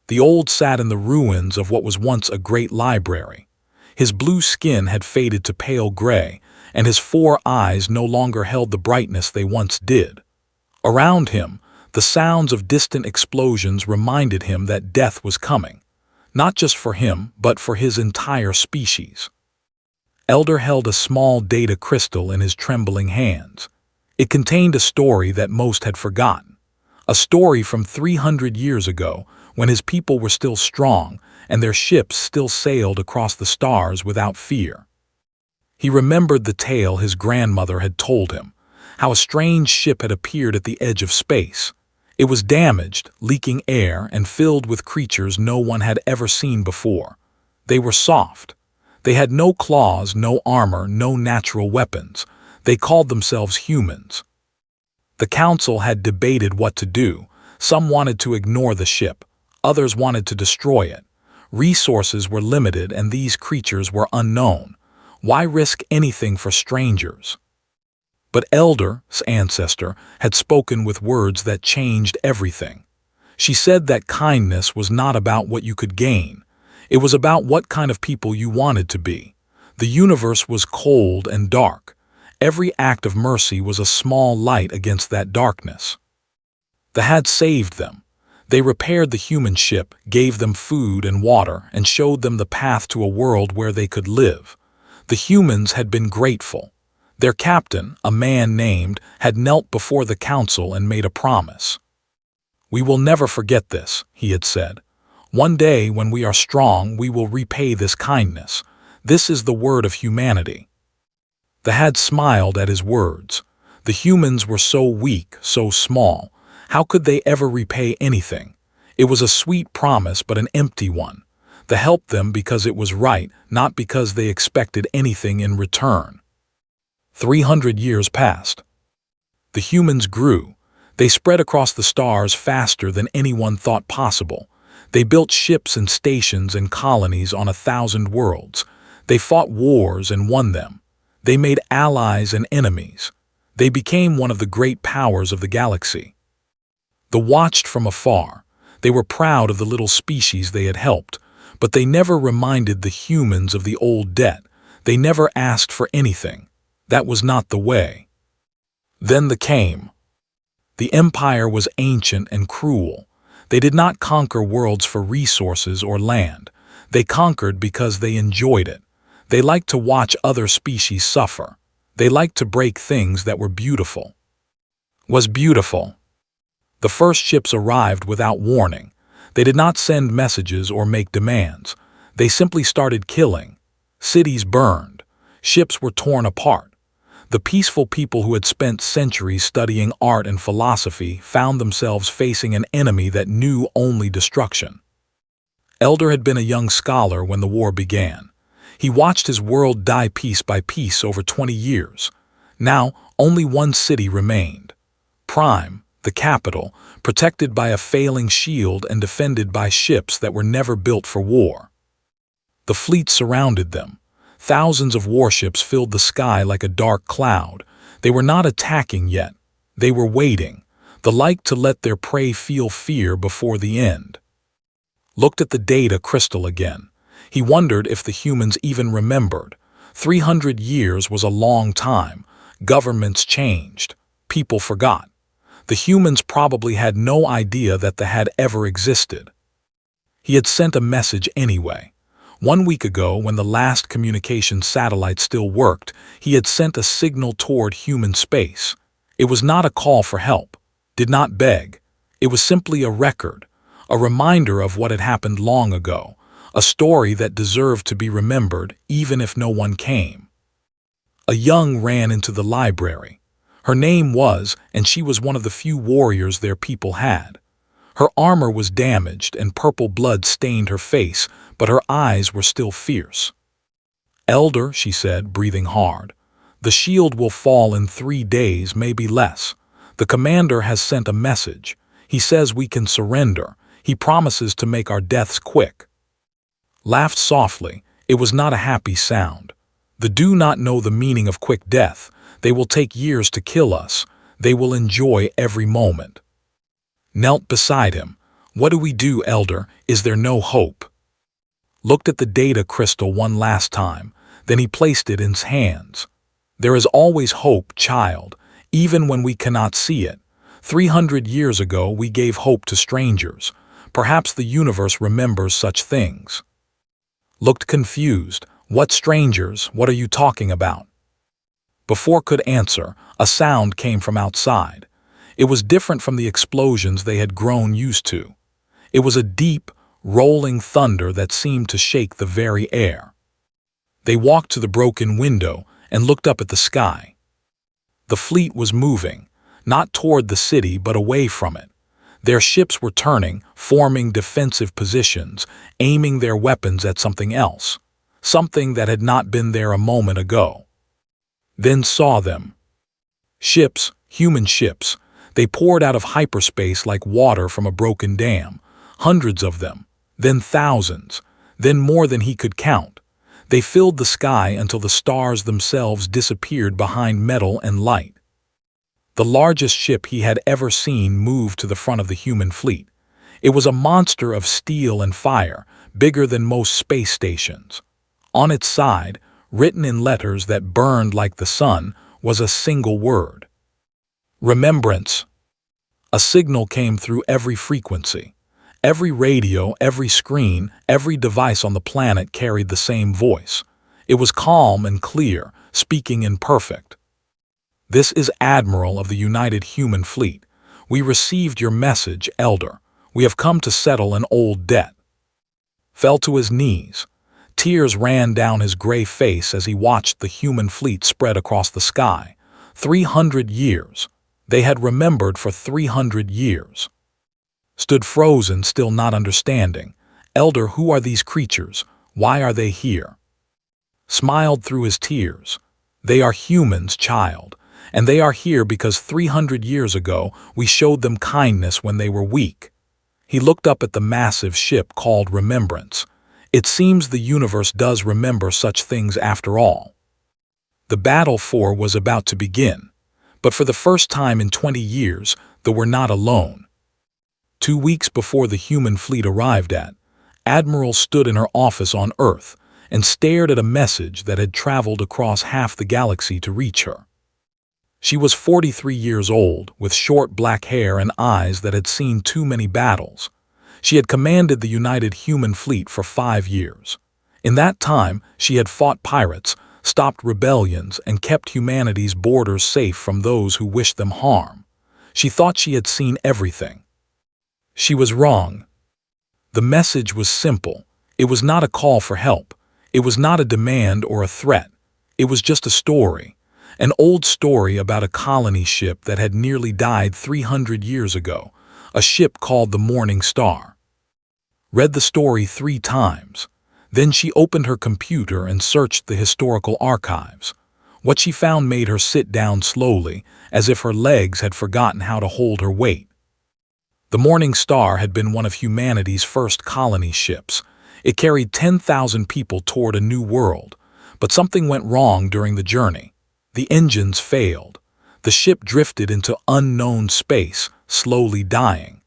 The old sat in the ruins of what was once a great library. His blue skin had faded to pale gray, and his four eyes no longer held the brightness they once did. Around him, the sounds of distant explosions reminded him that death was coming, not just for him, but for his entire species. Elder held a small data crystal in his trembling hands. It contained a story that most had forgotten, a story from 300 years ago when his people were still strong and their ships still sailed across the stars without fear. He remembered the tale his grandmother had told him, how a strange ship had appeared at the edge of space. It was damaged, leaking air, and filled with creatures no one had ever seen before. They were soft. They had no claws, no armor, no natural weapons. They called themselves humans. The council had debated what to do. Some wanted to ignore the ship. Others wanted to destroy it. Resources were limited and these creatures were unknown. Why risk anything for strangers? But Elder's ancestor had spoken with words that changed everything. She said that kindness was not about what you could gain. It was about what kind of people you wanted to be. The universe was cold and dark. Every act of mercy was a small light against that darkness. The had saved them. They repaired the human ship, gave them food and water, and showed them the path to a world where they could live. The humans had been grateful. Their captain, a man named, had knelt before the council and made a promise. "We will never forget this," he had said. "One day, when we are strong, we will repay this kindness. This is the word of humanity." The had smiled at his words. The humans were so weak, so small. How could they ever repay anything? It was a sweet promise, but an empty one. The helped them because it was right, not because they expected anything in return. 300 years passed. The humans grew. They spread across the stars faster than anyone thought possible. They built ships and stations and colonies on 1,000 worlds. They fought wars and won them. They made allies and enemies. They became one of the great powers of the galaxy. They watched from afar. They were proud of the little species they had helped, but they never reminded the humans of the old debt. They never asked for anything. That was not the way. Then the came. The empire was ancient and cruel. They did not conquer worlds for resources or land. They conquered because they enjoyed it. They liked to watch other species suffer. They liked to break things that were beautiful. Was beautiful. The first ships arrived without warning. They did not send messages or make demands. They simply started killing. Cities burned. Ships were torn apart. The peaceful people who had spent centuries studying art and philosophy found themselves facing an enemy that knew only destruction. Elder had been a young scholar when the war began. He watched his world die piece by piece over 20 years. Now, only one city remained. Prime, the capital, protected by a failing shield and defended by ships that were never built for war. The fleet surrounded them. Thousands of warships filled the sky like a dark cloud. They were not attacking yet. They were waiting, the like to let their prey feel fear before the end. Looked at the data crystal again. He wondered if the humans even remembered. 300 years was a long time. Governments changed. People forgot. The humans probably had no idea that the had ever existed. He had sent a message anyway. 1 week ago, when the last communication satellite still worked, he had sent a signal toward human space. It was not a call for help, did not beg. It was simply a record, a reminder of what had happened long ago, a story that deserved to be remembered even if no one came. A young ran into the library. Her name was, and she was one of the few warriors their people had. Her armor was damaged and purple blood stained her face, but her eyes were still fierce. "Elder," she said, breathing hard, "the shield will fall in 3 days, maybe less. The commander has sent a message. He says we can surrender. He promises to make our deaths quick." Laughed softly. It was not a happy sound. "They do not know the meaning of quick death. They will take years to kill us. They will enjoy every moment." Knelt beside him. What do we do, Elder? Is there no hope? Looked at the data crystal one last time, then he placed it in his hands. There is always hope, child, even when we cannot see it. 300 years ago we gave hope to strangers. Perhaps the universe remembers such things. Looked confused. What strangers? What are you talking about? Before could answer, a sound came from outside. It was different from the explosions they had grown used to. It was a deep, rolling thunder that seemed to shake the very air. They walked to the broken window and looked up at the sky. The fleet was moving, not toward the city but away from it. Their ships were turning, forming defensive positions, aiming their weapons at something else, something that had not been there a moment ago. Then saw them. Ships, human ships. They poured out of hyperspace like water from a broken dam, hundreds of them, then thousands, then more than he could count. They filled the sky until the stars themselves disappeared behind metal and light. The largest ship he had ever seen moved to the front of the human fleet. It was a monster of steel and fire, bigger than most space stations. On its side, written in letters that burned like the sun, was a single word. Remembrance. A signal came through every frequency. Every radio, every screen, every device on the planet carried the same voice. It was calm and clear, speaking in perfect. This is Admiral of the United Human Fleet. We received your message, Elder. We have come to settle an old debt. Fell to his knees. Tears ran down his gray face as he watched the human fleet spread across the sky. 300 years. They had remembered for 300 years. Stood frozen, still not understanding. Elder, who are these creatures? Why are they here? Smiled through his tears. They are humans, child, and they are here because 300 years ago we showed them kindness when they were weak. He looked up at the massive ship called Remembrance. It seems the universe does remember such things after all. The battle was about to begin, but for the first time in 20 years, they were not alone. 2 weeks before the human fleet arrived Admiral stood in her office on Earth and stared at a message that had traveled across half the galaxy to reach her. She was 43 years old, with short black hair and eyes that had seen too many battles. She had commanded the United Human Fleet for 5 years. In that time, she had fought pirates, stopped rebellions, and kept humanity's borders safe from those who wished them harm. She thought she had seen everything. She was wrong. The message was simple. It was not a call for help. It was not a demand or a threat. It was just a story. An old story about a colony ship that had nearly died 300 years ago. A ship called the Morning Star. Read the story 3 times. Then she opened her computer and searched the historical archives. What she found made her sit down slowly, as if her legs had forgotten how to hold her weight. The Morning Star had been one of humanity's first colony ships. It carried 10,000 people toward a new world, but something went wrong during the journey. The engines failed. The ship drifted into unknown space, slowly dying.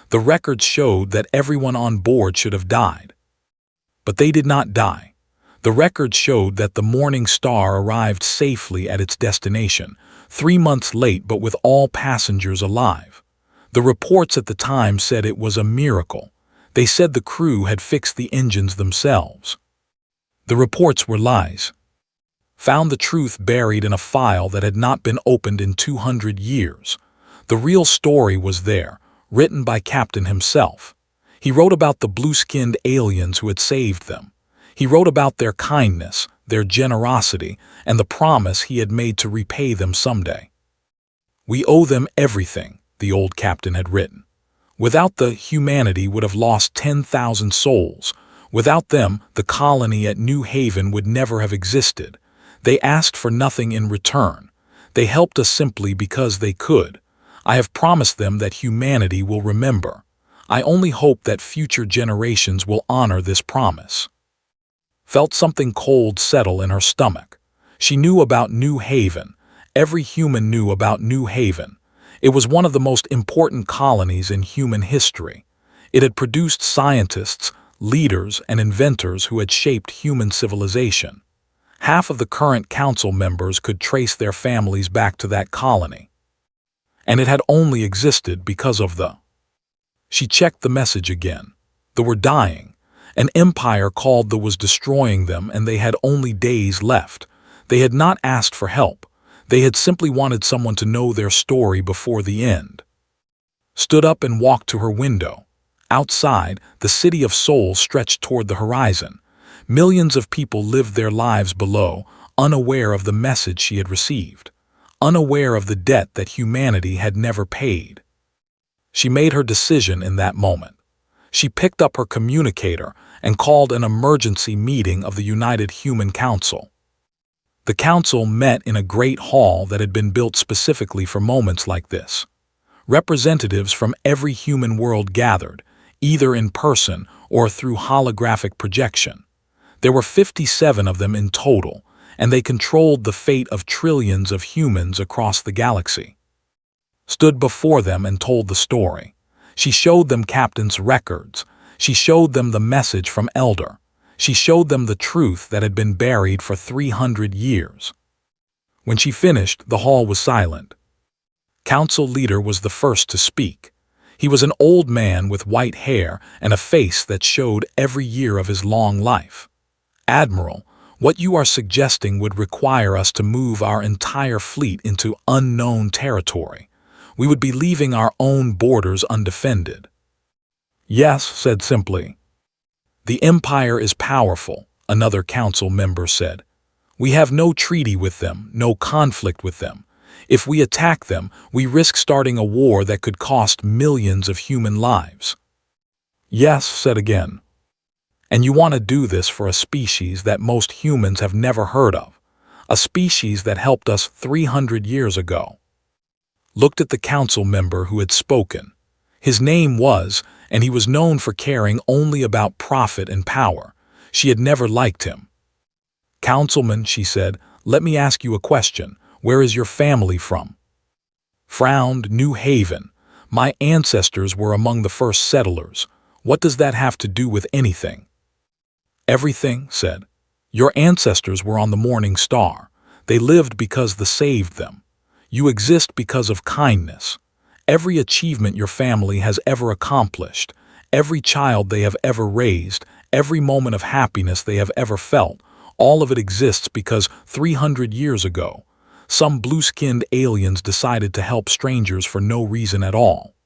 The records showed that everyone on board should have died. But they did not die. The records showed that the Morning Star arrived safely at its destination, 3 months late but with all passengers alive. The reports at the time said it was a miracle. They said the crew had fixed the engines themselves. The reports were lies. Found the truth buried in a file that had not been opened in 200 years. The real story was there, written by Captain himself. He wrote about the blue-skinned aliens who had saved them. He wrote about their kindness, their generosity, and the promise he had made to repay them someday. We owe them everything, the old captain had written. Without them, humanity would have lost 10,000 souls. Without them, the colony at New Haven would never have existed. They asked for nothing in return. They helped us simply because they could. I have promised them that humanity will remember. I only hope that future generations will honor this promise. Felt something cold settle in her stomach. She knew about New Haven. Every human knew about New Haven. It was one of the most important colonies in human history. It had produced scientists, leaders, and inventors who had shaped human civilization. Half of the current council members could trace their families back to that colony. And it had only existed because of the... She checked the message again. They were dying. An empire called that was destroying them, and they had only days left. They had not asked for help. They had simply wanted someone to know their story before the end. Stood up and walked to her window. Outside, the city of souls stretched toward the horizon. Millions of people lived their lives below, unaware of the message she had received, unaware of the debt that humanity had never paid. She made her decision in that moment. She picked up her communicator and called an emergency meeting of the United Human Council. The council met in a great hall that had been built specifically for moments like this. Representatives from every human world gathered, either in person or through holographic projection. There were 57 of them in total, and they controlled the fate of trillions of humans across the galaxy. Stood before them and told the story. She showed them Captain's records. She showed them the message from Elder. She showed them the truth that had been buried for 300 years. When she finished, the hall was silent. Council leader was the first to speak. He was an old man with white hair and a face that showed every year of his long life. Admiral, what you are suggesting would require us to move our entire fleet into unknown territory. We would be leaving our own borders undefended. Yes, said simply. The Empire is powerful, another council member said. We have no treaty with them, no conflict with them. If we attack them, we risk starting a war that could cost millions of human lives. Yes, said again. And you want to do this for a species that most humans have never heard of, a species that helped us 300 years ago. Looked at the council member who had spoken. His name was, and he was known for caring only about profit and power. She had never liked him. Councilman, she said, let me ask you a question. Where is your family from? Frowned, New Haven. My ancestors were among the first settlers. What does that have to do with anything? Everything, said. Your ancestors were on the Morning Star. They lived because the saved them. You exist because of kindness. Every achievement your family has ever accomplished, every child they have ever raised, every moment of happiness they have ever felt, all of it exists because 300 years ago, some blue-skinned aliens decided to help strangers for no reason at all.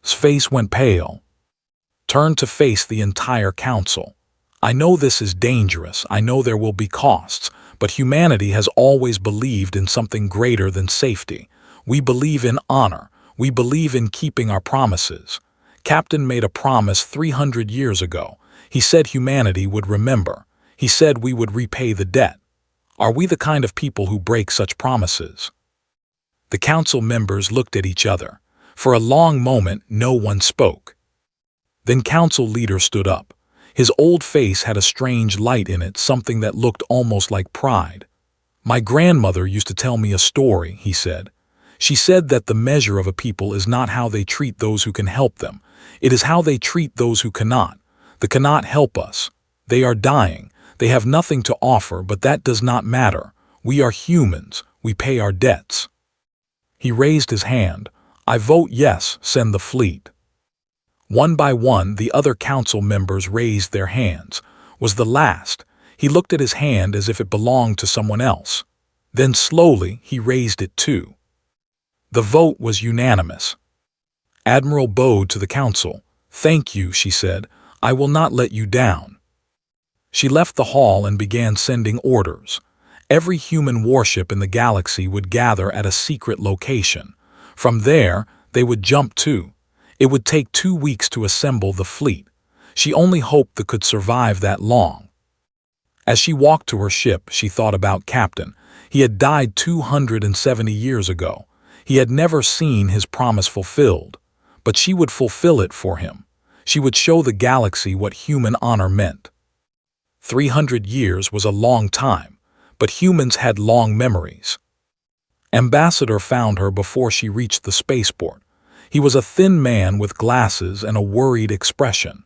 His face went pale. Turned to face the entire council. I know this is dangerous, I know there will be costs, but humanity has always believed in something greater than safety. We believe in honor. We believe in keeping our promises. Captain made a promise 300 years ago. He said humanity would remember. He said we would repay the debt. Are we the kind of people who break such promises? The council members looked at each other. For a long moment, no one spoke. Then council leader stood up. His old face had a strange light in it, something that looked almost like pride. My grandmother used to tell me a story, he said. She said that the measure of a people is not how they treat those who can help them. It is how they treat those who cannot. They cannot help us. They are dying. They have nothing to offer, but that does not matter. We are humans. We pay our debts. He raised his hand. I vote yes, send the fleet. One by one, the other council members raised their hands. Was the last. He looked at his hand as if it belonged to someone else. Then slowly, he raised it too. The vote was unanimous. Admiral bowed to the council. Thank you, she said. I will not let you down. She left the hall and began sending orders. Every human warship in the galaxy would gather at a secret location. From there, they would jump to. It would take 2 weeks to assemble the fleet. She only hoped they could survive that long. As she walked to her ship, she thought about Captain. He had died 270 years ago. He had never seen his promise fulfilled, but she would fulfill it for him. She would show the galaxy what human honor meant. 300 years was a long time, but humans had long memories. Ambassador found her before she reached the spaceport. He was a thin man with glasses and a worried expression.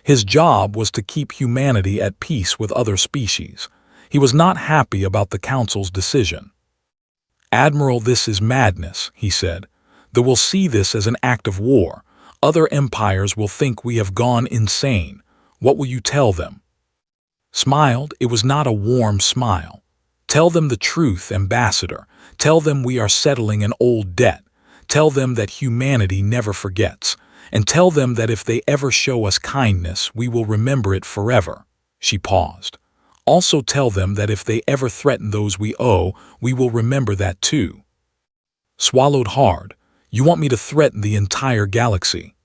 His job was to keep humanity at peace with other species. He was not happy about the Council's decision. "Admiral, this is madness," he said. "They will see this as an act of war. Other empires will think we have gone insane. What will you tell them?" Smiled, it was not a warm smile. "Tell them the truth, Ambassador. Tell them we are settling an old debt. Tell them that humanity never forgets. And tell them that if they ever show us kindness, we will remember it forever." She paused. "Also tell them that if they ever threaten those we owe, we will remember that too." Swallowed hard. "You want me to threaten the entire galaxy?"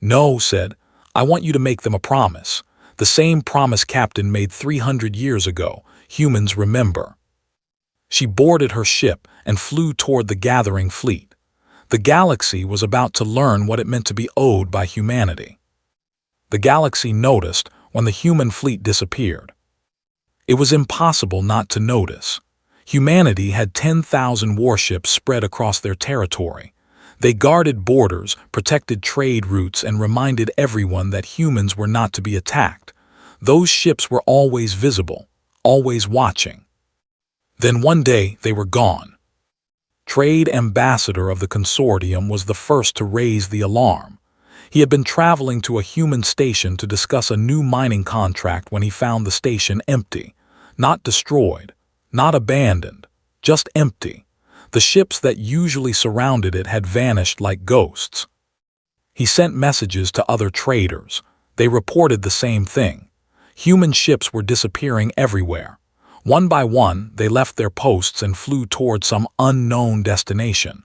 "No," said. "I want you to make them a promise. The same promise Captain made 300 years ago. Humans remember." She boarded her ship and flew toward the gathering fleet. The galaxy was about to learn what it meant to be owed by humanity. The galaxy noticed when the human fleet disappeared. It was impossible not to notice. Humanity had 10,000 warships spread across their territory. They guarded borders, protected trade routes, and reminded everyone that humans were not to be attacked. Those ships were always visible, always watching. Then one day they were gone. Trade Ambassador of the consortium was the first to raise the alarm. He had been traveling to a human station to discuss a new mining contract when he found the station empty. Not destroyed, not abandoned, just empty. The ships that usually surrounded it had vanished like ghosts. He sent messages to other traders. They reported the same thing. Human ships were disappearing everywhere. One by one, they left their posts and flew toward some unknown destination.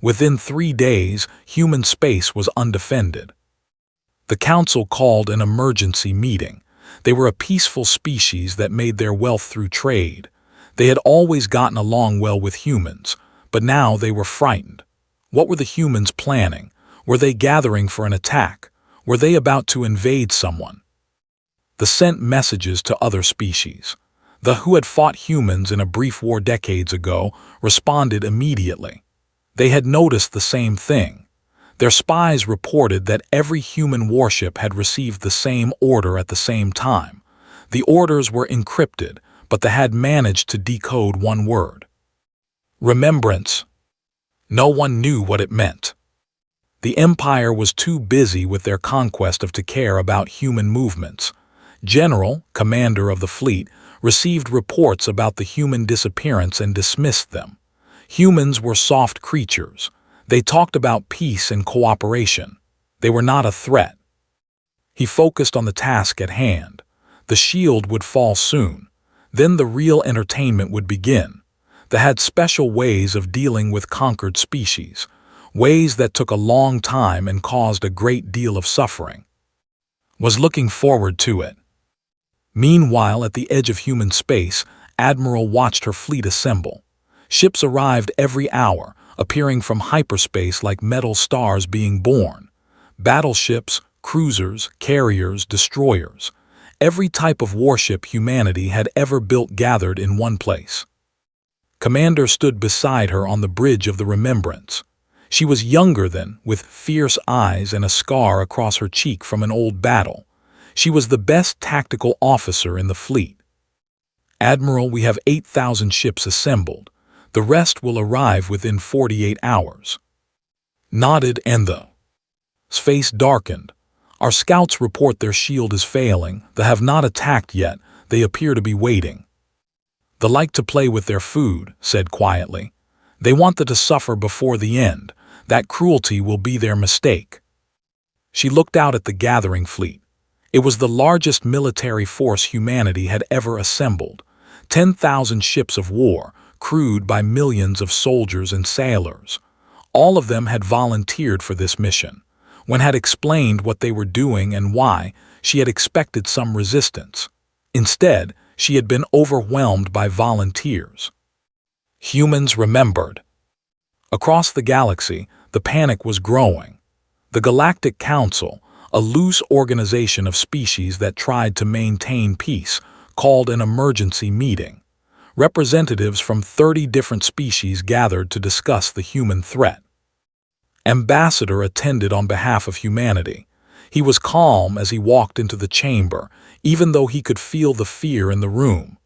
Within 3 days, human space was undefended. The council called an emergency meeting. They were a peaceful species that made their wealth through trade. They had always gotten along well with humans, but now they were frightened. What were the humans planning? Were they gathering for an attack? Were they about to invade someone? They sent messages to other species. The who had fought humans in a brief war decades ago responded immediately. They had noticed the same thing. Their spies reported that every human warship had received the same order at the same time. The orders were encrypted, but they had managed to decode one word: remembrance. No one knew what it meant. The Empire was too busy with their conquest to care about human movements. General, commander of the fleet, received reports about the human disappearance and dismissed them. Humans were soft creatures. They talked about peace and cooperation. They were not a threat. He focused on the task at hand. The shield would fall soon. Then the real entertainment would begin. They had special ways of dealing with conquered species, ways that took a long time and caused a great deal of suffering. Was looking forward to it. Meanwhile, at the edge of human space, Admiral watched her fleet assemble. Ships arrived every hour, appearing from hyperspace like metal stars being born. Battleships, cruisers, carriers, destroyers. Every type of warship humanity had ever built gathered in one place. Commander stood beside her on the bridge of the Remembrance. She was younger than, with fierce eyes and a scar across her cheek from an old battle. She was the best tactical officer in the fleet. "Admiral, we have 8,000 ships assembled. The rest will arrive within 48 hours. Nodded, and the face darkened. "Our scouts report their shield is failing. They have not attacked yet. They appear to be waiting. They like to play with their food," said quietly. "They want them to suffer before the end. That cruelty will be their mistake." She looked out at the gathering fleet. It was the largest military force humanity had ever assembled. 10,000 ships of war, crewed by millions of soldiers and sailors. All of them had volunteered for this mission. When had explained what they were doing and why, she had expected some resistance. Instead, she had been overwhelmed by volunteers. Humans remembered. Across the galaxy, the panic was growing. The Galactic Council, a loose organization of species that tried to maintain peace, called an emergency meeting. Representatives from 30 different species gathered to discuss the human threat. Ambassador attended on behalf of humanity. He was calm as he walked into the chamber, even though he could feel the fear in the room.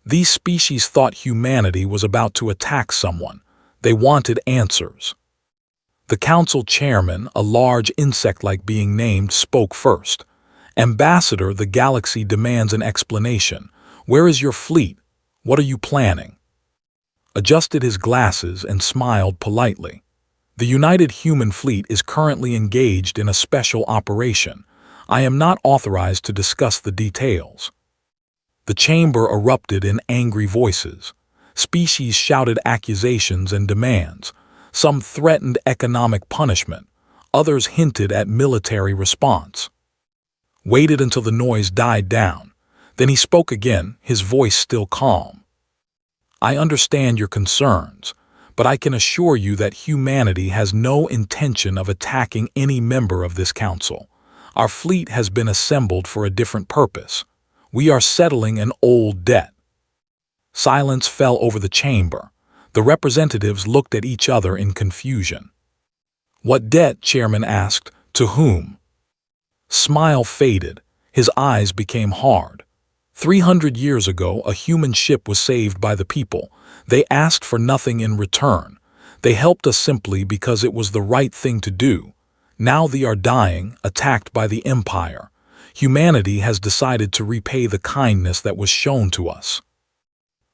These species thought humanity was about to attack someone. They wanted answers. The council chairman, a large insect-like being named, spoke first. Ambassador, the galaxy demands an explanation. Where is your fleet? What are you planning? Adjusted his glasses and smiled politely. The United Human Fleet is currently engaged in a special operation. I am not authorized to discuss the details. The chamber erupted in angry voices. Species shouted accusations and demands. Some threatened economic punishment. Others hinted at military response. Waited until the noise died down. Then he spoke again, his voice still calm. I understand your concerns, but I can assure you that humanity has no intention of attacking any member of this council. Our fleet has been assembled for a different purpose. We are settling an old debt. Silence fell over the chamber. The representatives looked at each other in confusion. What debt? Chairman asked. To whom? Smile faded. His eyes became hard. 300 years ago, a human ship was saved by the people. They asked for nothing in return. They helped us simply because it was the right thing to do. Now they are dying, attacked by the Empire. Humanity has decided to repay the kindness that was shown to us.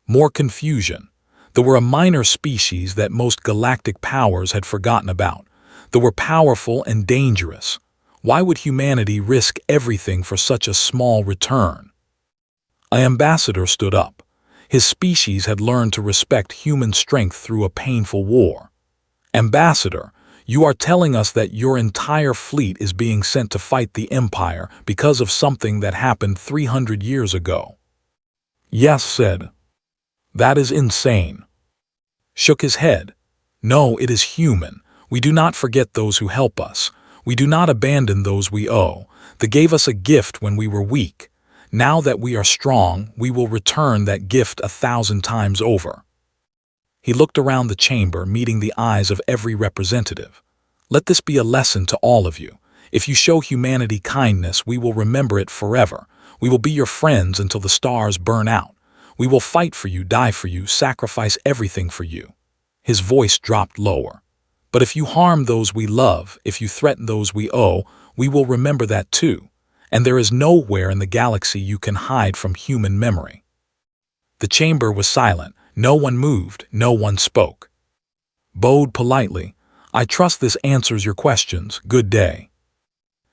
More confusion. There were a minor species that most galactic powers had forgotten about. They were powerful and dangerous. Why would humanity risk everything for such a small return? An ambassador stood up. His species had learned to respect human strength through a painful war. Ambassador, you are telling us that your entire fleet is being sent to fight the Empire because of something that happened 300 years ago. Yes, said. That is insane. Shook his head. No, it is human. We do not forget those who help us. We do not abandon those we owe. They gave us a gift when we were weak. Now that we are strong, we will return that gift 1,000 times over. He looked around the chamber, meeting the eyes of every representative. Let this be a lesson to all of you. If you show humanity kindness, we will remember it forever. We will be your friends until the stars burn out. We will fight for you, die for you, sacrifice everything for you. His voice dropped lower. But if you harm those we love, if you threaten those we owe, we will remember that too. And there is nowhere in the galaxy you can hide from human memory. The chamber was silent. No one moved, no one spoke. Bowed politely. I trust this answers your questions. Good day.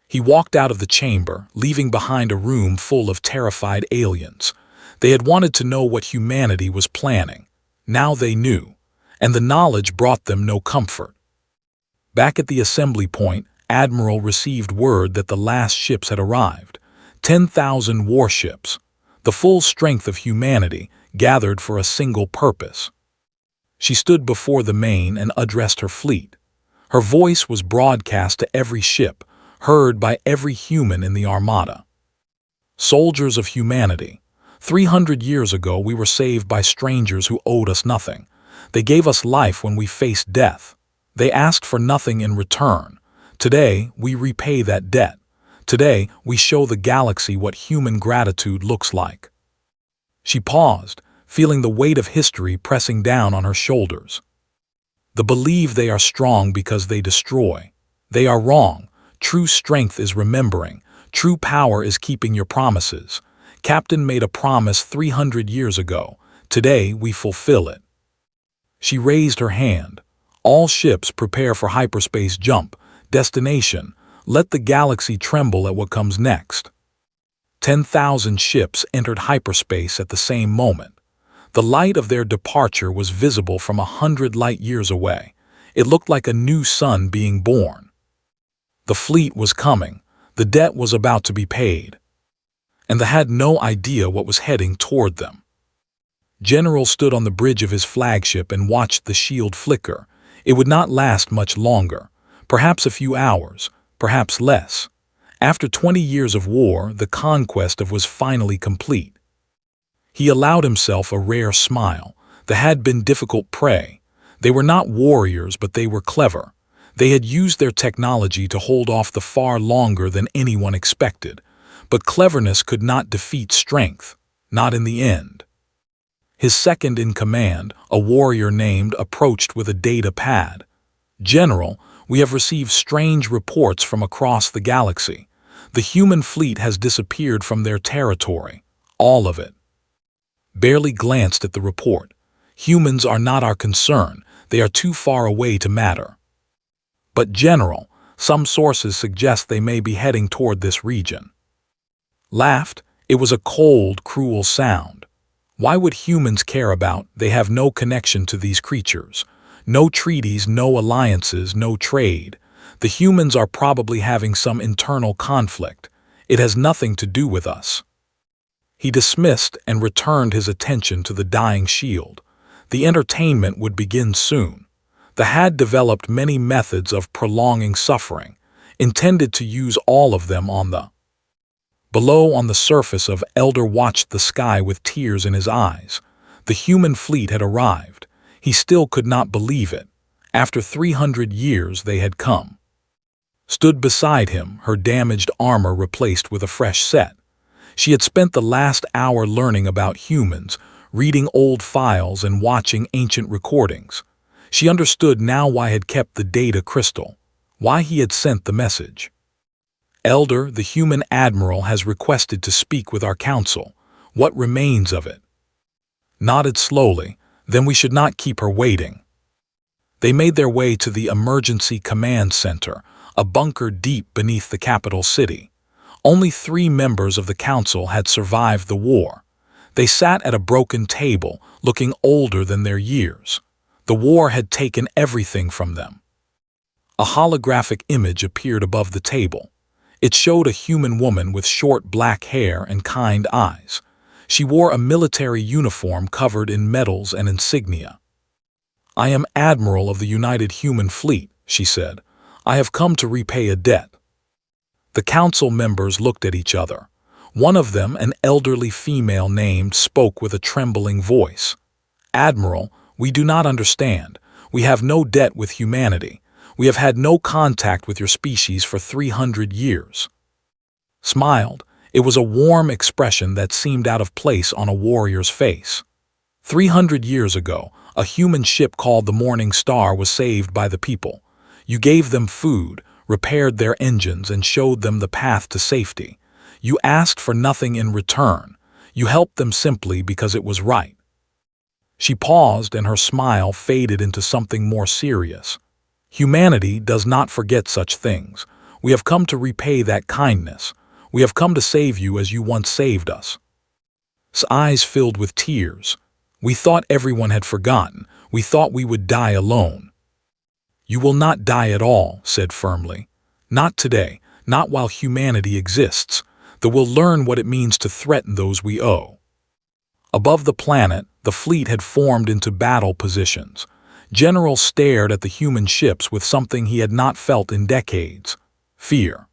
He walked out of the chamber, leaving behind a room full of terrified aliens. They had wanted to know what humanity was planning. Now they knew, and the knowledge brought them no comfort. Back at the assembly point, Admiral received word that the last ships had arrived. 10,000 warships, the full strength of humanity, gathered for a single purpose. She stood before the main and addressed her fleet. Her voice was broadcast to every ship, heard by every human in the armada. Soldiers of humanity, 300 years ago we were saved by strangers who owed us nothing. They gave us life when we faced death. They asked for nothing in return. Today, we repay that debt. Today, we show the galaxy what human gratitude looks like. She paused, feeling the weight of history pressing down on her shoulders. They believe they are strong because they destroy. They are wrong. True strength is remembering. True power is keeping your promises. Captain made a promise 300 years ago. Today, we fulfill it. She raised her hand. All ships prepare for hyperspace jump. Destination, let the galaxy tremble at what comes next. 10,000 ships entered hyperspace at the same moment. The light of their departure was visible from 100 light years away. It looked like a new sun being born. The fleet was coming. The debt was about to be paid. And they had no idea what was heading toward them. General stood on the bridge of his flagship and watched the shield flicker. It would not last much longer. Perhaps a few hours, perhaps less. After 20 years of war, the conquest was finally complete. He allowed himself a rare smile. They had been difficult prey. They were not warriors, but they were clever. They had used their technology to hold off the far longer than anyone expected, but cleverness could not defeat strength, not in the end. His second-in-command, a warrior named, approached with a data pad. "General, we have received strange reports from across the galaxy. The human fleet has disappeared from their territory, all of it." Barely glanced at the report. "Humans are not our concern, they are too far away to matter." "But General, some sources suggest they may be heading toward this region." Laughed. It was a cold, cruel sound. Why would humans care about? They have no connection to these creatures. No treaties, no alliances, no trade. The humans are probably having some internal conflict. It has nothing to do with us. He dismissed and returned his attention to the dying shield. The entertainment would begin soon. The had developed many methods of prolonging suffering, intended to use all of them on the below. On the surface of Elder watched the sky with tears in his eyes. The human fleet had arrived. He still could not believe it. After 300 years they had come. Stood beside him, her damaged armor replaced with a fresh set. She had spent the last hour learning about humans, reading old files and watching ancient recordings. She understood now why he had kept the data crystal, why he had sent the message. "Elder, the human admiral has requested to speak with our council. What remains of it?" Nodded slowly. "Then we should not keep her waiting." They made their way to the Emergency Command Center, a bunker deep beneath the capital city. Only 3 members of the council had survived the war. They sat at a broken table, looking older than their years. The war had taken everything from them. A holographic image appeared above the table. It showed a human woman with short black hair and kind eyes. She wore a military uniform covered in medals and insignia. "I am Admiral of the United Human Fleet," she said. "I have come to repay a debt." The council members looked at each other. One of them, an elderly female named, spoke with a trembling voice. "Admiral, we do not understand. We have no debt with humanity. We have had no contact with your species for 300 years. Smiled. It was a warm expression that seemed out of place on a warrior's face. 300 years ago, a human ship called the Morning Star was saved by the people. You gave them food, repaired their engines, and showed them the path to safety. You asked for nothing in return. You helped them simply because it was right." She paused, and her smile faded into something more serious. "Humanity does not forget such things. We have come to repay that kindness. We have come to save you as you once saved us." His eyes filled with tears. "We thought everyone had forgotten. We thought we would die alone." "You will not die at all," said firmly. "Not today, not while humanity exists. That we'll learn what it means to threaten those we owe." Above the planet, the fleet had formed into battle positions. General stared at the human ships with something he had not felt in decades: fear.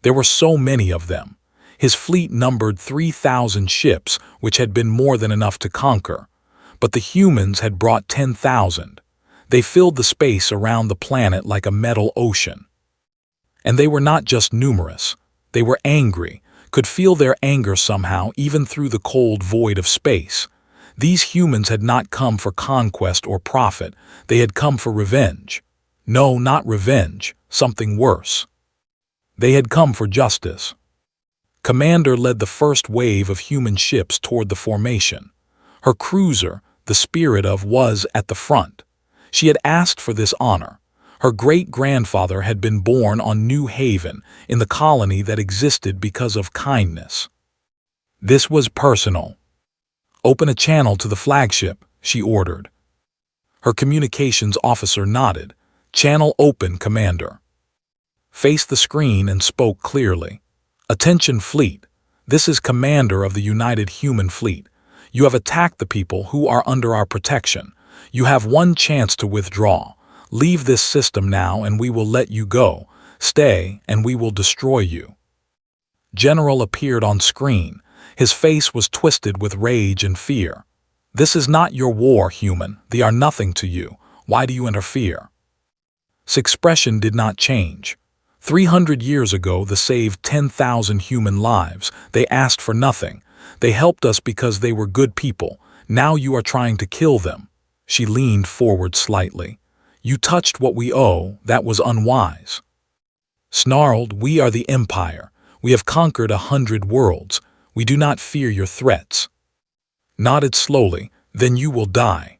There were so many of them. His fleet numbered 3,000 ships, which had been more than enough to conquer. But the humans had brought 10,000. They filled the space around the planet like a metal ocean. And they were not just numerous. They were angry, could feel their anger somehow even through the cold void of space. These humans had not come for conquest or profit. They had come for revenge. No, not revenge, something worse. They had come for justice. Commander led the first wave of human ships toward the formation. Her cruiser, the Spirit of, was at the front. She had asked for this honor. Her great-grandfather had been born on New Haven, in the colony that existed because of kindness. This was personal. "Open a channel to the flagship," she ordered. Her communications officer nodded. "Channel open, Commander." Faced the screen and spoke clearly. "Attention fleet. This is Commander of the United Human Fleet. You have attacked the people who are under our protection. You have one chance to withdraw. Leave this system now and we will let you go. Stay and we will destroy you." General appeared on screen. His face was twisted with rage and fear. "This is not your war, human. They are nothing to you. Why do you interfere?" His expression did not change. 300 years ago, they saved 10,000 human lives. They asked for nothing. They helped us because they were good people. Now you are trying to kill them. She leaned forward slightly. You touched what we owe. That was unwise. Snarled, we are the Empire. We have conquered 100 worlds. We do not fear your threats. Nodded slowly, then you will die.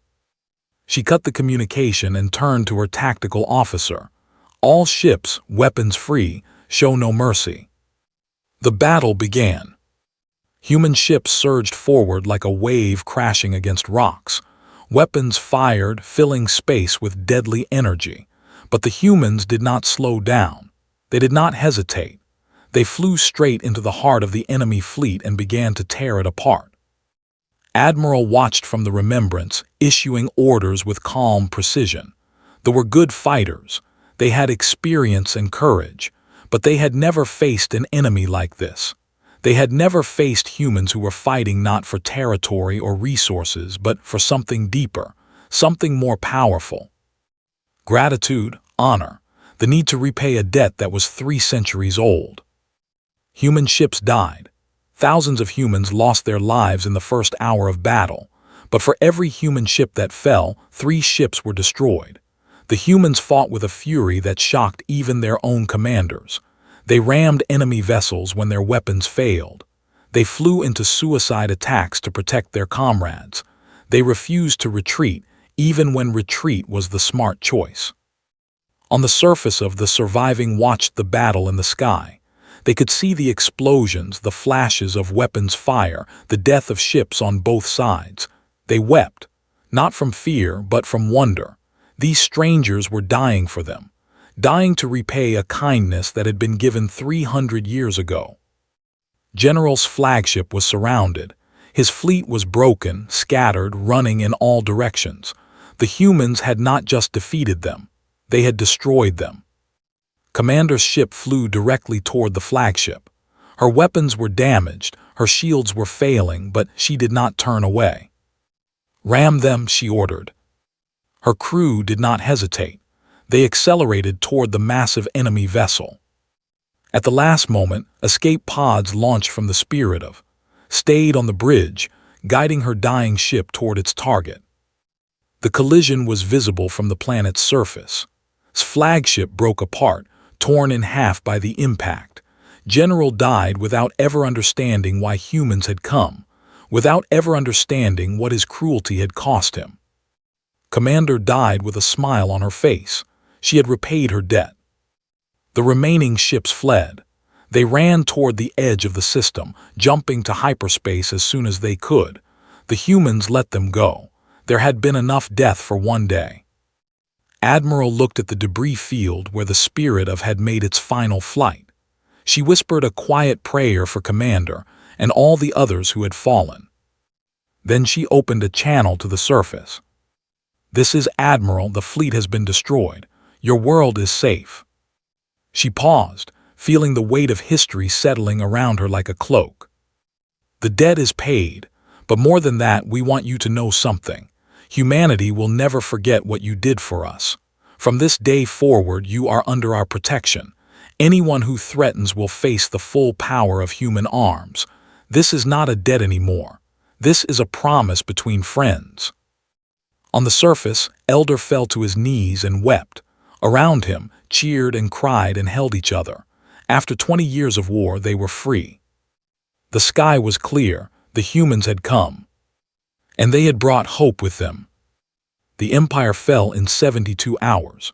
She cut the communication and turned to her tactical officer. All ships, weapons free, show no mercy. The battle began. Human ships surged forward like a wave crashing against rocks. Weapons fired, filling space with deadly energy. But the humans did not slow down. They did not hesitate. They flew straight into the heart of the enemy fleet and began to tear it apart. Admiral watched from the remembrance, issuing orders with calm precision. They were good fighters. They had experience and courage, but they had never faced an enemy like this. They had never faced humans who were fighting not for territory or resources, but for something deeper, something more powerful. Gratitude, honor, the need to repay a debt that was 3 centuries old. Human ships died. Thousands of humans lost their lives in the first hour of battle, but for every human ship that fell, 3 ships were destroyed. The humans fought with a fury that shocked even their own commanders. They rammed enemy vessels when their weapons failed. They flew into suicide attacks to protect their comrades. They refused to retreat, even when retreat was the smart choice. On the surface of the surviving watched the battle in the sky. They could see the explosions, the flashes of weapons fire, the death of ships on both sides. They wept, not from fear, but from wonder. These strangers were dying for them, dying to repay a kindness that had been given 300 years ago. General's flagship was surrounded. His fleet was broken, scattered, running in all directions. The humans had not just defeated them, they had destroyed them. Commander's ship flew directly toward the flagship. Her weapons were damaged, her shields were failing, but she did not turn away. Ram them, she ordered. Her crew did not hesitate. They accelerated toward the massive enemy vessel. At the last moment, escape pods launched from the Spirit of, stayed on the bridge, guiding her dying ship toward its target. The collision was visible from the planet's surface. Its flagship broke apart, torn in half by the impact. General died without ever understanding why humans had come, without ever understanding what his cruelty had cost him. Commander died with a smile on her face. She had repaid her debt. The remaining ships fled. They ran toward the edge of the system, jumping to hyperspace as soon as they could. The humans let them go. There had been enough death for one day. Admiral looked at the debris field where the Spirit of had made its final flight. She whispered a quiet prayer for Commander and all the others who had fallen. Then she opened a channel to the surface. This is Admiral, the fleet has been destroyed. Your world is safe. She paused, feeling the weight of history settling around her like a cloak. The debt is paid, but more than that, we want you to know something. Humanity will never forget what you did for us. From this day forward, you are under our protection. Anyone who threatens will face the full power of human arms. This is not a debt anymore. This is a promise between friends. On the surface, Elder fell to his knees and wept. Around him, cheered and cried and held each other. After 20 years of war, they were free. The sky was clear, the humans had come. And they had brought hope with them. The Empire fell in 72 hours.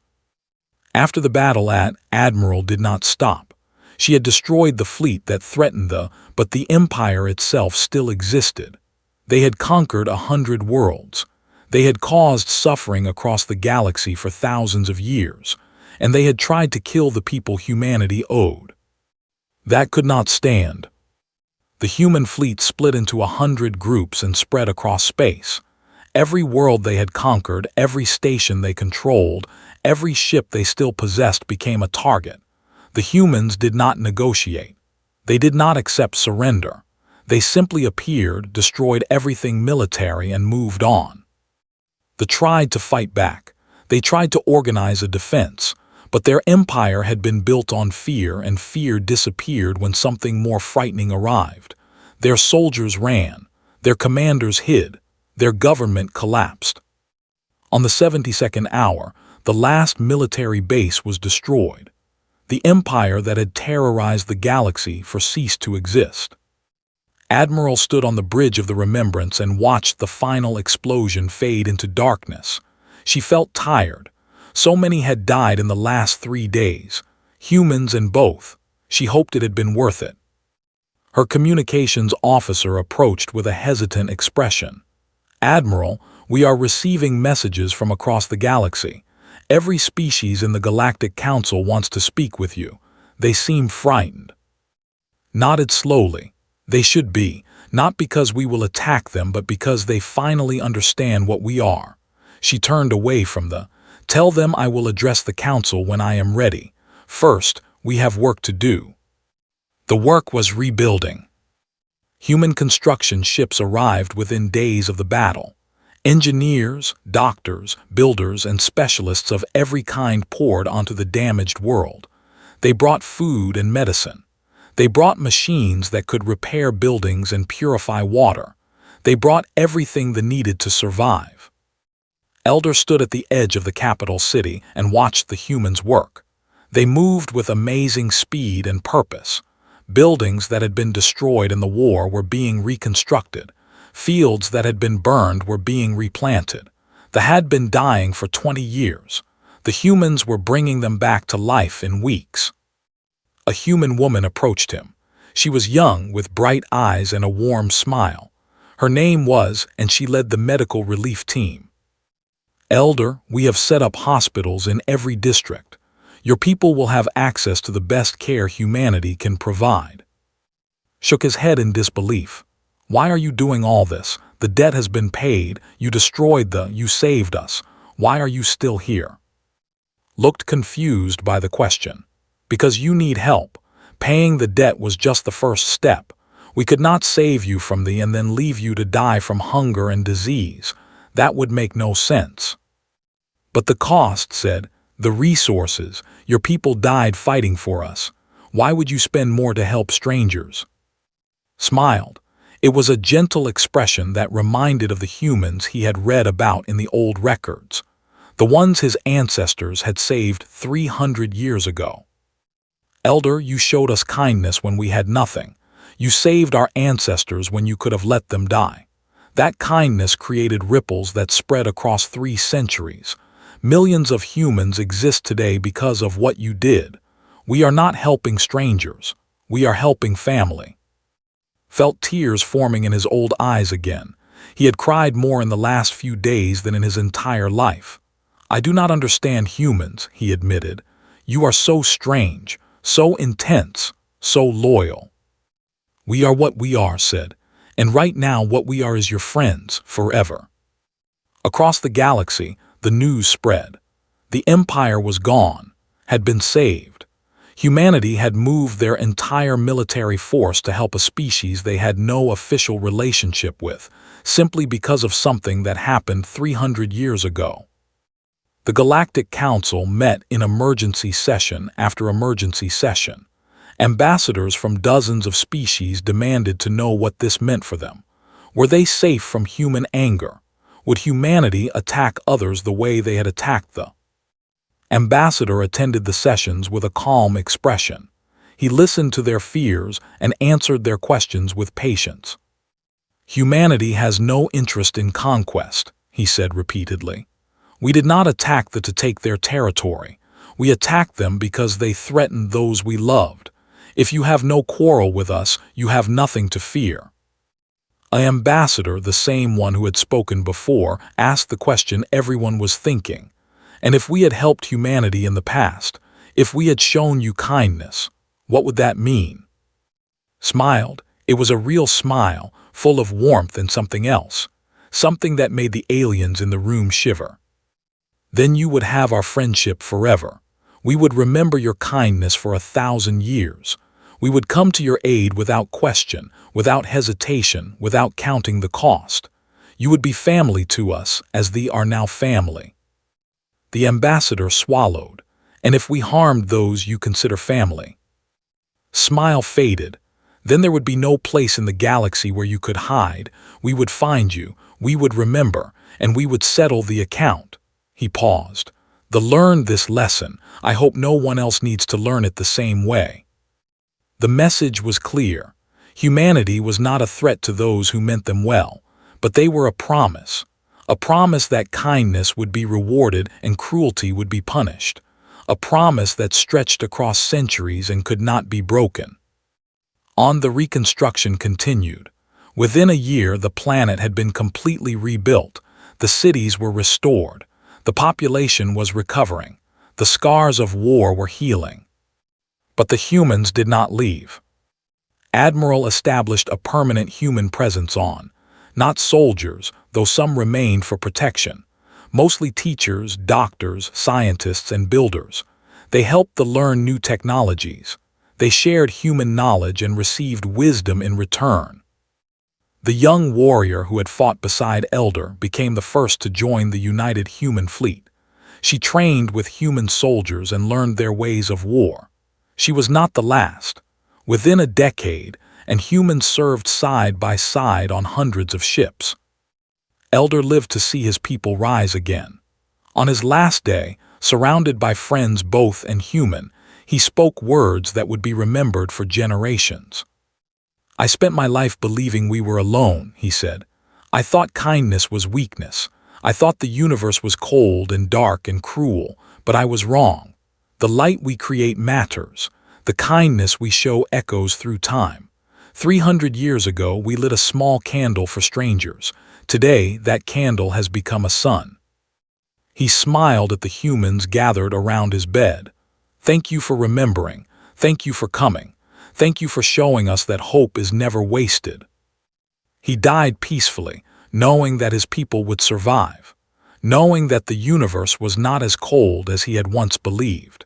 After the battle Admiral did not stop. She had destroyed the fleet that threatened but the Empire itself still existed. They had conquered 100 worlds. They had caused suffering across the galaxy for thousands of years, and they had tried to kill the people humanity owed. That could not stand. The human fleet split into 100 groups and spread across space. Every world they had conquered, every station they controlled, every ship they still possessed became a target. The humans did not negotiate. They did not accept surrender. They simply appeared, destroyed everything military, and moved on. They tried to fight back. They tried to organize a defense, But their empire had been built on fear, and fear disappeared when something more frightening arrived. Their soldiers ran, their commanders hid, their government collapsed. On the 72nd hour, the last military base was destroyed. The empire that had terrorized the galaxy ceased to exist. Admiral stood on the bridge of the Remembrance and watched the final explosion fade into darkness. She felt tired. So many had died in the last 3 days, humans and both. She hoped it had been worth it. Her communications officer approached with a hesitant expression. "Admiral, we are receiving messages from across the galaxy. Every species in the Galactic Council wants to speak with you. They seem frightened." Nodded slowly. "They should be, not because we will attack them, but because they finally understand what we are." She turned away from "Tell them I will address the council when I am ready. First, we have work to do." The work was rebuilding. Human construction ships arrived within days of the battle. Engineers, doctors, builders, and specialists of every kind poured onto the damaged world. They brought food and medicine. They brought machines that could repair buildings and purify water. They brought everything they needed to survive. Elder stood at the edge of the capital city and watched the humans work. They moved with amazing speed and purpose. Buildings that had been destroyed in the war were being reconstructed. Fields that had been burned were being replanted. They had been dying for 20 years. The humans were bringing them back to life in weeks. A human woman approached him. She was young, with bright eyes and a warm smile. Her name was, and she led the medical relief team. "Elder, we have set up hospitals in every district. Your people will have access to the best care humanity can provide." Shook his head in disbelief. "Why are you doing all this? The debt has been paid. You saved us. Why are you still here?" Looked confused by the question. "Because you need help. Paying the debt was just the first step. We could not save you from and then leave you to die from hunger and disease. That would make no sense." "But the cost," said, "the resources. Your people died fighting for us. Why would you spend more to help strangers?" Smiled. It was a gentle expression that reminded of the humans he had read about in the old records, the ones his ancestors had saved 300 years ago. "Elder, you showed us kindness when we had nothing. You saved our ancestors when you could have let them die. That kindness created ripples that spread across 3 centuries. Millions of humans exist today because of what you did. We are not helping strangers. We are helping family." Felt tears forming in his old eyes again. He had cried more in the last few days than in his entire life. "I do not understand humans," he admitted. "You are so strange, so intense, so loyal." "We are what we are," said, "and right now what we are is your friends, forever." Across the galaxy, the news spread. The Empire was gone, had been saved. Humanity had moved their entire military force to help a species they had no official relationship with, simply because of something that happened 300 years ago. The Galactic Council met in emergency session after emergency session. Ambassadors from dozens of species demanded to know what this meant for them. Were they safe from human anger? Would humanity attack others the way they had attacked the ambassador attended the sessions with a calm expression. He listened to their fears and answered their questions with patience. "Humanity has no interest in conquest," he said repeatedly. "We did not attack them to take their territory. We attacked them because they threatened those we loved. If you have no quarrel with us, you have nothing to fear." An ambassador, the same one who had spoken before, asked the question everyone was thinking. "And if we had helped humanity in the past, if we had shown you kindness, what would that mean?" Smiled. It was a real smile, full of warmth and something else, something that made the aliens in the room shiver. "Then you would have our friendship forever. We would remember your kindness for 1,000 years. We would come to your aid without question, without hesitation, without counting the cost. You would be family to us, as they are now family." The ambassador swallowed. And if we harmed those you consider family? Smile faded. Then there would be no place in the galaxy where you could hide. We would find you, we would remember, and we would settle the account. He paused. Learn this lesson. I hope no one else needs to learn it the same way. The message was clear. Humanity was not a threat to those who meant them well, but they were a promise that kindness would be rewarded and cruelty would be punished, a promise that stretched across centuries and could not be broken. On the reconstruction continued. Within a year, the planet had been completely rebuilt. The cities were restored. The population was recovering. The scars of war were healing. But the humans did not leave. Admiral established a permanent human presence on, not soldiers, though some remained for protection, mostly teachers, doctors, scientists, and builders. They helped to learn new technologies. They shared human knowledge and received wisdom in return. The young warrior who had fought beside Elder became the first to join the united human fleet. She trained with human soldiers and learned their ways of war. She was not the last. Within a decade, and humans served side by side on hundreds of ships. Elder lived to see his people rise again. On his last day, surrounded by friends both and human, he spoke words that would be remembered for generations. I spent my life believing we were alone, he said. I thought kindness was weakness. I thought the universe was cold and dark and cruel, but I was wrong. The light we create matters. The kindness we show echoes through time. 300 years ago, we lit a small candle for strangers. Today, that candle has become a sun. He smiled at the humans gathered around his bed. Thank you for remembering. Thank you for coming. Thank you for showing us that hope is never wasted. He died peacefully, knowing that his people would survive, knowing that the universe was not as cold as he had once believed.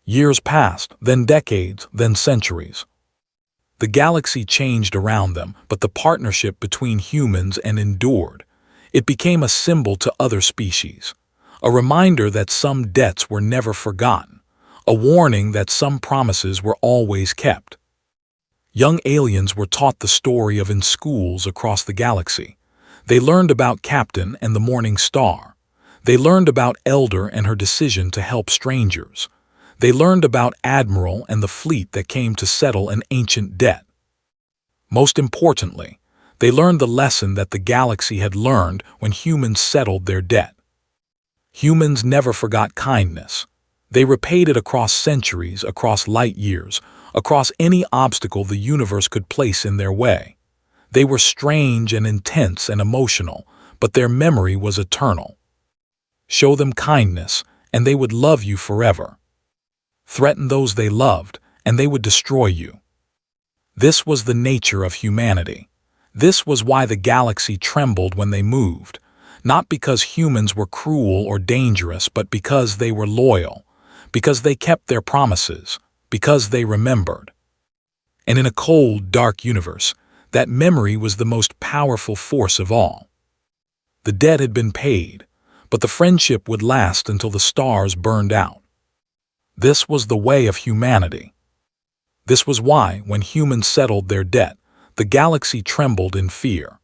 Years passed, then decades, then centuries. The galaxy changed around them, but the partnership between humans endured. It became a symbol to other species, a reminder that some debts were never forgotten, a warning that some promises were always kept. Young aliens were taught the story of in schools across the galaxy. They learned about Captain and the Morning Star. They learned about Elder and her decision to help strangers. They learned about Admiral and the fleet that came to settle an ancient debt. Most importantly, they learned the lesson that the galaxy had learned when humans settled their debt. Humans never forgot kindness. They repaid it across centuries, across light years, across any obstacle the universe could place in their way. They were strange and intense and emotional, but their memory was eternal. Show them kindness, and they would love you forever. Threaten those they loved, and they would destroy you. This was the nature of humanity. This was why the galaxy trembled when they moved, not because humans were cruel or dangerous, but because they were loyal, because they kept their promises, because they remembered. And in a cold, dark universe, that memory was the most powerful force of all. The debt had been paid, but the friendship would last until the stars burned out. This was the way of humanity. This was why, when humans settled their debt, the galaxy trembled in fear.